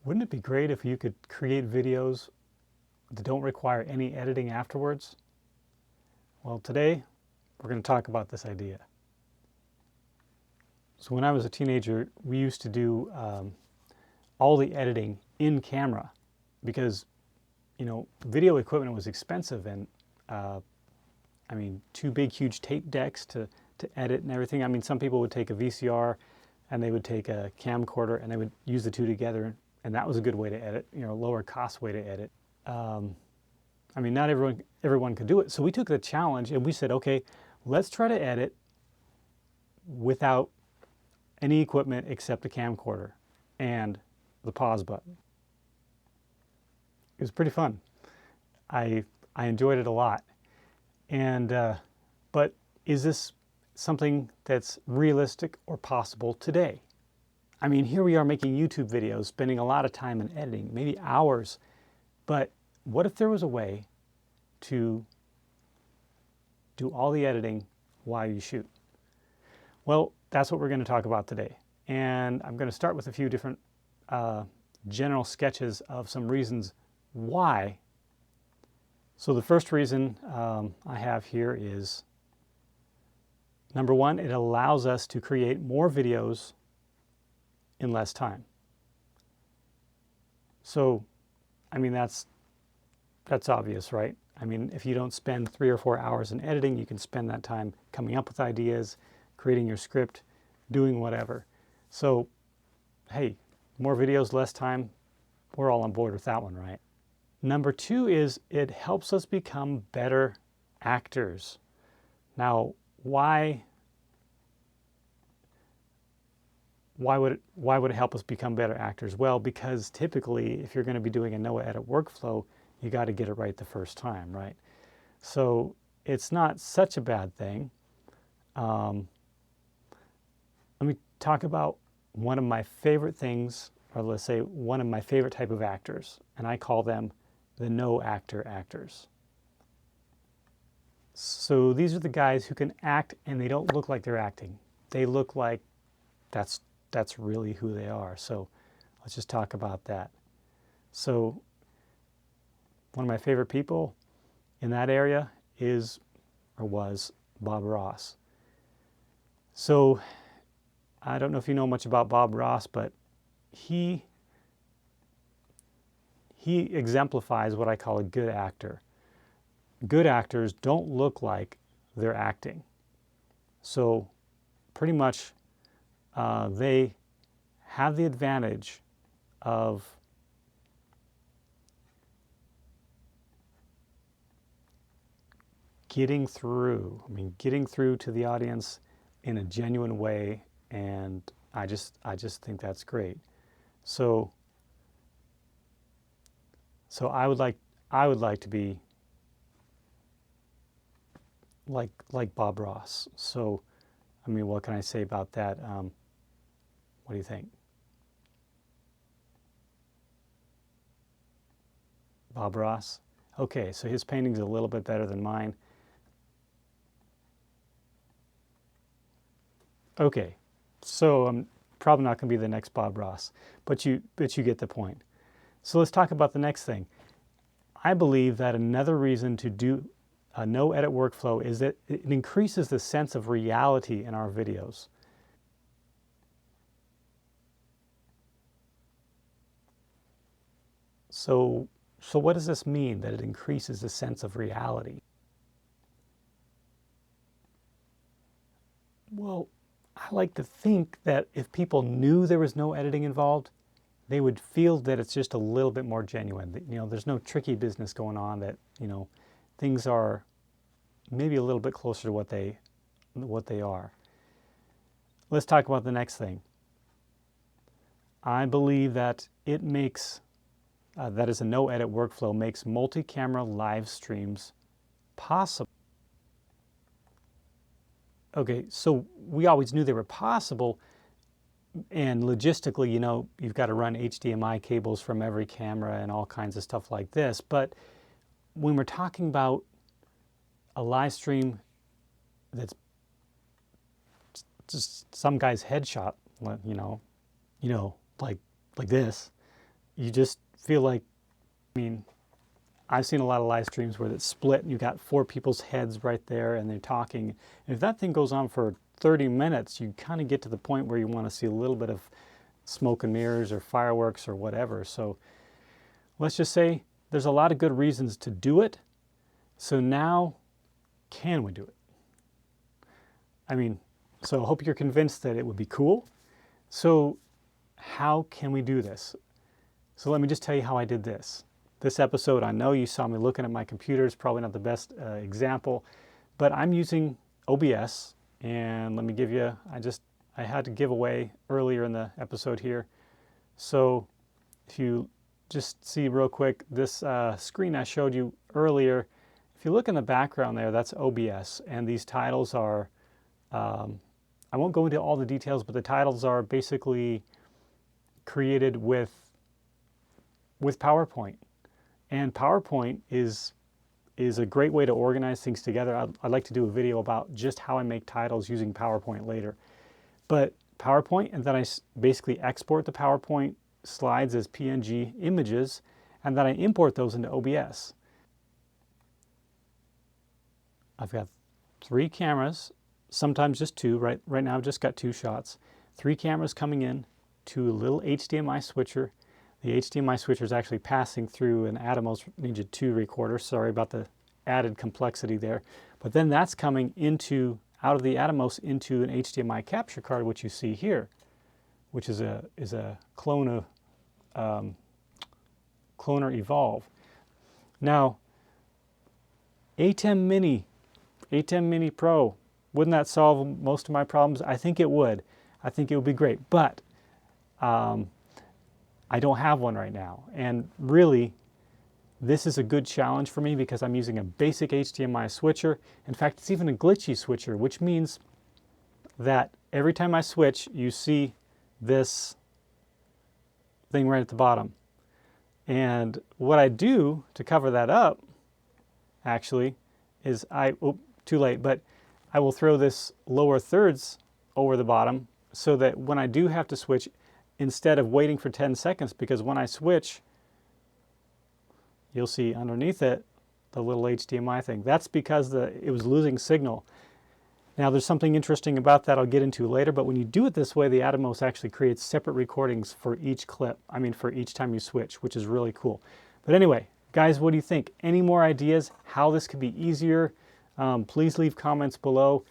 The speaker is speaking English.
Wouldn't it be great if you could create videos that don't require any editing afterwards? Well, today we're going to talk about this idea. So when I was a teenager, we used to do all the editing in camera because, video equipment was expensive, and two big, huge tape decks to edit and everything. I mean, some people would take a VCR and they would take a camcorder and they would use the two together, and that was a good way to edit, lower cost way to edit. Not everyone could do it. So we took the challenge and we said, okay, let's try to edit without any equipment except a camcorder and the pause button. It was pretty fun. I enjoyed it a lot. And but is this something that's realistic or possible today? I mean, here we are making YouTube videos, spending a lot of time in editing, maybe hours. But what if there was a way to do all the editing while you shoot? Well, that's what we're going to talk about today. And I'm going to start with a few different general sketches of some reasons why. So the first reason I have here is, number one, it allows us to create more videos in less time. So, that's obvious, right? I mean, if you don't spend 3 or 4 hours in editing, you can spend that time coming up with ideas, creating your script, doing whatever. So, hey, more videos, less time, we're all on board with that one, right? Number two is it helps us become better actors. Now, why would it help us become better actors? Well, because typically, if you're going to be doing a no edit workflow, you got to get it right the first time, right? So it's not such a bad thing. Let me talk about one of my favorite things, or let's say one of my favorite type of actors, and I call them the no actor actors. So these are the guys who can act and they don't look like they're acting. They look like that's really who they are. So let's just talk about that. So one of my favorite people in that area is, or was, Bob Ross. So I don't know if you know much about Bob Ross, but he exemplifies what I call a good actor. Good actors don't look like they're acting. So pretty much they have the advantage of getting through to the audience in a genuine way, and I just think that's great. So I would like to be like Bob Ross. So what can I say about that? What do you think? Bob Ross? Okay, so his painting's a little bit better than mine. Okay, so I'm probably not going to be the next Bob Ross, but you get the point. So let's talk about the next thing. I believe that another reason to do a no edit workflow is that it increases the sense of reality in our videos. So what does this mean, that it increases the sense of reality? Well, I like to think that if people knew there was no editing involved, they would feel that it's just a little bit more genuine. There's no tricky business going on, that, things are maybe a little bit closer to what they are. Let's talk about the next thing. I believe that it makes, that is a no edit workflow, makes multi-camera live streams possible. Okay, so we always knew they were possible, and logistically, you've got to run HDMI cables from every camera and all kinds of stuff like this. But when we're talking about a live stream that's just some guy's headshot, like this, you just feel like, I mean, I've seen a lot of live streams where it's split and you got 4 people's heads right there and they're talking. And if that thing goes on for 30 minutes, you kind of get to the point where you want to see a little bit of smoke and mirrors or fireworks or whatever. So let's just say there's a lot of good reasons to do it. So now, can we do it? I mean, so I hope you're convinced that it would be cool. So how can we do this? So let me just tell you how I did this. This episode, I know you saw me looking at my computer. It's probably not the best example, but I'm using OBS. And let me give you, I had to give away earlier in the episode here. So if you just see real quick, this screen I showed you earlier, if you look in the background there, that's OBS. And these titles are, I won't go into all the details, but the titles are basically created with PowerPoint. And PowerPoint is a great way to organize things together. I'd like to do a video about just how I make titles using PowerPoint later. But PowerPoint, and then I basically export the PowerPoint slides as PNG images, and then I import those into OBS. I've got 3 cameras, sometimes just 2. Right now I've just got 2 shots. 3 cameras coming in to a little HDMI switcher. The HDMI switcher is actually passing through an Atomos Ninja 2 recorder. Sorry about the added complexity there. But then that's coming out of the Atomos into an HDMI capture card, which you see here, which is a clone of Cloner Evolve. Now, ATEM Mini Pro, wouldn't that solve most of my problems? I think it would. I think it would be great. But I don't have one right now. And really, this is a good challenge for me because I'm using a basic HDMI switcher. In fact, it's even a glitchy switcher, which means that every time I switch, you see this thing right at the bottom. And what I do to cover that up, actually, is too late, but I will throw this lower thirds over the bottom so that when I do have to switch, instead of waiting for 10 seconds, because when I switch, you'll see underneath it the little HDMI thing. That's because it was losing signal. Now there's something interesting about that I'll get into later, but when you do it this way, the Atomos actually creates separate recordings for each clip. I mean, for each time you switch, which is really cool. But anyway, guys, what do you think? Any more ideas how this could be easier? Please leave comments below.